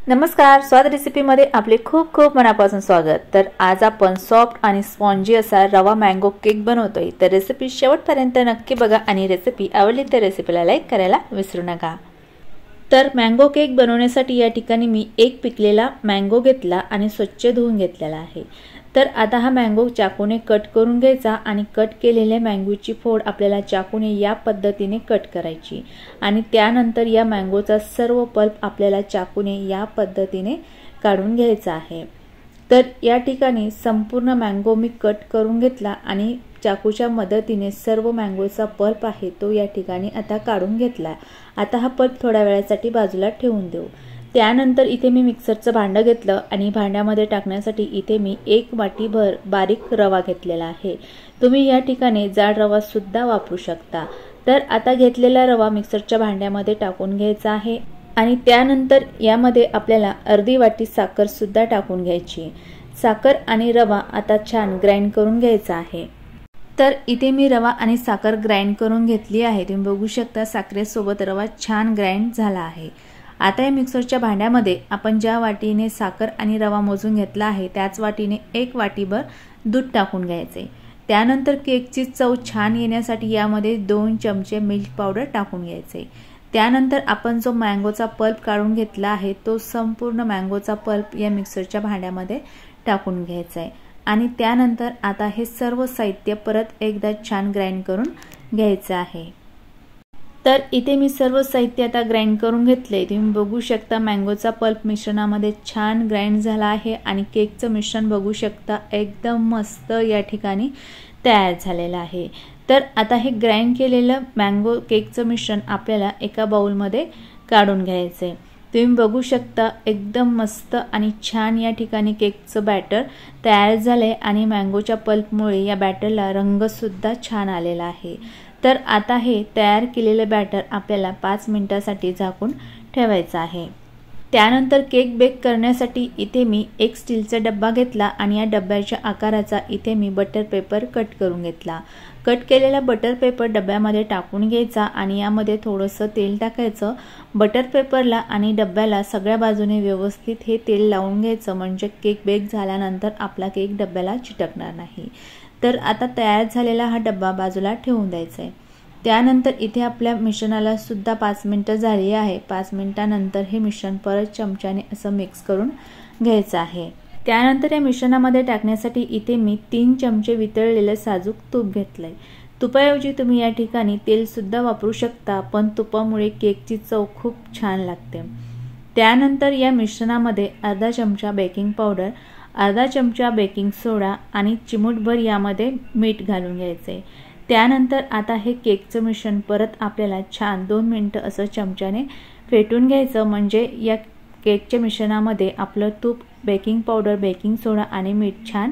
नमस्कार, स्वाद रेसिपीमध्ये आपले खूप खूप मनापासून स्वागत। तर आज आपण सॉफ्ट आणि स्पॉन्जी असा रवा मँगो केक बनवतोय। तर रेसिपी शेवटपर्यंत नक्की बघा आणि रेसिपी आवडली तर रेसिपीला लाईक करायला विसरू नका। तर मँगो केक बनवण्यासाठी या ठिकाणी मी एक पिकलेला मँगो घेतला आणि स्वच्छ धुवून घेतलेला आहे। तर आता हा मँगो चाकूने कट करून घ्यायचा आणि कट केलेल्या मँगोची फोड आपल्याला चाकूने या पद्धतीने कट करायची आणि त्यानंतर या मँगोचा सर्व पल्प आपल्याला चाकूने या पद्धतीने काढून घ्यायचा आहे। तर या ठिकाणी संपूर्ण मँगो मी कट करून घेतला आणि चाकूच्या मदतीने सर्व मँगोचा पल्प आहे तो या ठिकाणी आता काढून घेतला। आता हा पल्प थोड्या वेळासाठी बाजूला ठेवून देऊ। त्यानंतर इथे मी मिक्सरचं भांडं घेतलं आणि भांड्यामध्ये टाकण्यासाठी इथे मी 1 वाटीभर बारीक रवा घेतलेला आहे। तुम्ही या ठिकाणी जाड रवा सुद्धा वापरू शकता। तर आता घेतलेला रवा मिक्सरच्या भांड्यामध्ये टाकून घ्यायचा आहे आणि त्यानंतर यामध्ये आपल्याला अर्धी वाटी साखर सुद्धा टाकून घ्यायची। साखर आणि रवा आता छान ग्राइंड करून घ्यायचा आहे। तर इथे मी रवा आणि साखर ग्राइंड करून घेतली आहे। तुम्ही बघू शकता साखरेसोबत रवा छान ग्राइंड झाला आहे। आता या मिक्सरच्या भांड्यामध्ये आपण ज्या वाटीने साखर आणि रवा मोजून घेतला आहे त्याच वाटीने 1 वाटीभर दूध टाकून घ्यायचे। त्यानंतर केकची चव छान येण्यासाठी यामध्ये 2 चमचे मिल्क पावडर टाकून घ्यायचे। त्यानंतर आपण जो मँगोचा पल्प काढून घेतला आहे तो संपूर्ण मँगोचा पल्प या मिक्सरच्या भांड्यामध्ये टाकून घ्यायचा आहे आणि त्यानंतर आता हे सर्व साहित्य परत एकदा छान ग्राइंड करून घ्यायचे आहे। तर इथे मी सर्व साहित्य आता ग्राइंड करून घेतले। तुम्ही बघू शकता मँगोचा पल्प मिश्रणामध्ये छान ग्राइंड झाला आहे आणि केकचं मिश्रण बघू शकता एकदम मस्त या ठिकाणी तयार झालेलं आहे। तर आता हे ग्राइंड केलेलं मँगो केकचं मिश्रण आपल्याला एका बाउलमध्ये काढून घ्यायचे। तुम्ही बघू शकता एकदम मस्त आणि छान या ठिकाणी केकचं बॅटर तयार झाले आणि मँगोच्या पल्पमुळे या बॅटरला रंग सुद्धा छान आलेला आहे। तर आता हे तयार केलेले बॅटर आपल्याला 5 मिनिटांसाठी झाकून ठेवायचं आहे। त्यानंतर केक बेक करण्यासाठी इथे मी एक स्टीलचा डब्बा घेतला आणि या डब्याच्या आकाराचा इथे मी बटर पेपर कट करून घेतला। कट केलेला बटर पेपर डब्यामध्ये टाकून घ्यायचा आणि यामध्ये थोडंसं तेल टाकायचं। बटर पेपरला आणि डब्याला सगळ्या बाजूने व्यवस्थित हे तेल लावून घ्यायचं म्हणजे केक बेक झाल्यानंतर आपला केक डब्याला चिटकणार नाही। तर आता तयार झालेला हा डब्बा बाजूला ठेवून द्यायचा आहे। त्यानंतर इथे आपल्या मिश्रणाला सुद्धा 5 मिनिटं झाली आहे। 5 मिनिटांनंतर हे मिश्रण परत चमच्याने असं मिक्स करून घ्यायचं आहे। त्यानंतर या मिश्रणामध्ये टाकण्यासाठी इथे मी 3 चमचे वितळलेले साजूक तूप घेतलंय। तुपाऐवजी तुम्ही या ठिकाणी तेल सुद्धा वापरू शकता पण तुपामुळे केकची चव खूप छान लागते। त्यानंतर या मिश्रणामध्ये अर्धा चमचा बेकिंग पावडर, अर्धा चमचा बेकिंग सोडा आणि चिमूटभर यामध्ये मीठ घालून घ्यायचे। त्यानंतर आता हे केकचं मिश्रण परत आपल्याला छान 2 मिनिटं असं चमच्याने फेटून घ्यायचं म्हणजे या केकच्या मिश्रणामध्ये आपलं तूप, बेकिंग पावडर, बेकिंग सोडा आणि मीठ छान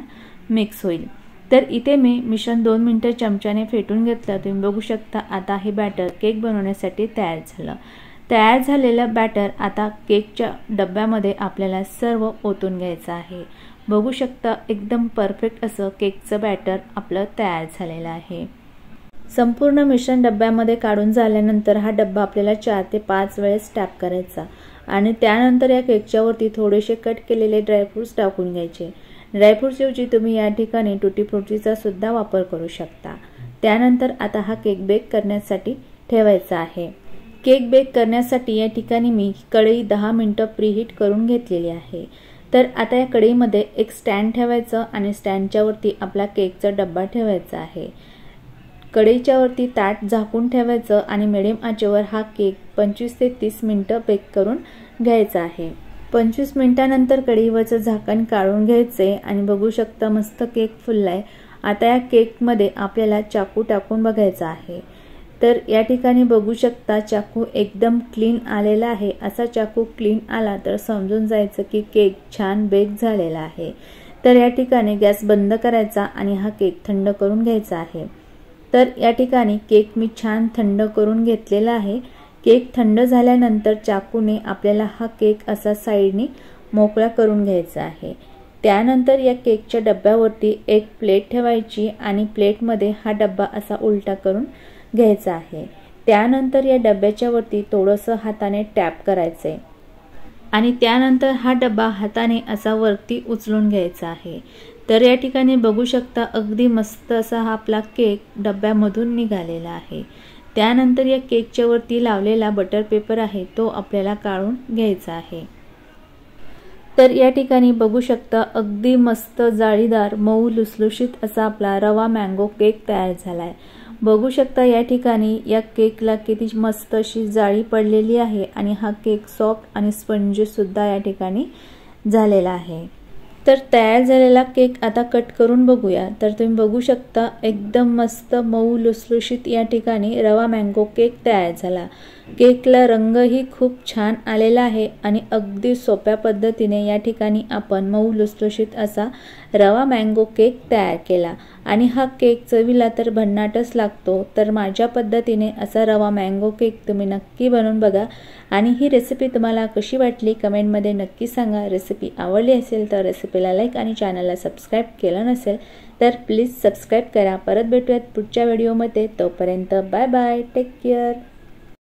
मिक्स होईल। तर इथे मी मिश्रण 2 मिनिटं चमच्याने फेटून घेतलं। तुम्ही बघू शकता आता हे बॅटर केक बनवण्यासाठी तयार झालं। तयार झालेलं बॅटर आता केकच्या डब्यामध्ये आपल्याला सर्व ओतून घ्यायचं आहे। बघू शकता एकदम परफेक्ट असं केकचं बॅटर आपलं तयार झालेलं आहे। संपूर्ण मिश्रण डब्यामध्ये काढून झाल्यानंतर हा डब्बा आपल्याला 4 ते 5 वेळेस टॅप करायचा आणि त्यानंतर या केकच्या वरती थोडेसे कट केलेले ड्रायफ्रुट्स टाकून घ्यायचे। ड्रायफ्रुट्स ऐवजी तुम्ही या ठिकाणी टुटी फ्रुटीचा सुद्धा वापर करू शकता। त्यानंतर आता हा केक बेक करण्यासाठी ठेवायचा आहे। केक बेक करण्यासाठी या ठिकाणी मी कढई 10 मिनिटं प्रीहीट करून घेतलेली आहे। तर आता या कढईमध्ये एक स्टँड ठेवायचं आणि स्टँडच्या वरती आपला केकचा डब्बा ठेवायचा आहे। कढईच्या वरती ताट झाकून ठेवायचं आणि मिडियम आचेवर हा केक 25 ते 30 मिनिटं बेक करून घ्यायचा आहे। 25 मिनिटांनंतर कढईवरचं झाकण काढून घ्यायचे आणि बघू शकता मस्त केक फुललाय। आता या केकमध्ये आपल्याला चाकू टाकून बघायचा आहे। तर या ठिकाणी बघू शकता चाकू एकदम क्लीन आलेला आहे। असा चाकू क्लीन आला तर समजून जायचं की केक छान बेक झालेला आहे। तर या ठिकाणी गॅस बंद करायचा आणि हा केक थंड करून घ्यायचा आहे। तर या ठिकाणी केक मी छान थंड करून घेतलेला आहे। केक थंड झाल्यानंतर चाकूने आपल्याला हा केक असा साइडने मोकळा करून घ्यायचा आहे। त्यानंतर या केकच्या डब्यावरती एक प्लेट ठेवायची आणि प्लेटमध्ये हा डब्बा असा उलटा करून घ्यायचा आहे। त्यानंतर या डब्याच्या वरती थोडंसं हाताने टॅप करायचे। आणि त्यानंतर हा डब्बा हाताने असा वरती उचलून घ्यायचा आहे। तर या ठिकाणी बघू शकता अगदी मस्त असा हा आपला केक डब्यामधून निघालेला आहे। त्यानंतर या केकच्या वरती लावलेला बटर पेपर आहे तो आपल्याला काढून घ्यायचा आहे। तर या ठिकाणी बघू शकता अगदी मस्त जाळीदार मऊ लुसलुशीत असा आपला रवा मँगो केक तयार झालाय। बघू शकता या ठिकाणी या केकला किती मस्त अशी जाळी पडलेली आहे आणि हा केक सॉफ्ट आणि स्पंजी सुद्धा या ठिकाणी झालेला आहे। तर तयार झालेला केक आता कट करून बघूया। तर तुम्ही बघू शकता एकदम मस्त मऊ लुसलुशीत या ठिकाणी रवा मँगो केक तयार झाला। केकला रंगही खूप छान आलेला आहे आणि अगदी सोप्या पद्धतीने या ठिकाणी आपण मऊ लुसलुशीत असा रवा मँगो केक तयार केला आणि हा केक चवीला तर भन्नाटच लागतो। तर माझ्या पद्धतीने असा रवा मँगो केक तुम्ही नक्की बनवून बघा आणि ही रेसिपी तुम्हाला कशी वाटली कमेंटमध्ये नक्की सांगा। रेसिपी आवडली असेल तर रेसिपीला लाईक आणि चॅनलला सबस्क्राईब केलं नसेल तर प्लीज सबस्क्राईब करा। परत भेटूयात पुढच्या व्हिडिओमध्ये, तोपर्यंत बाय बाय, टेक केअर।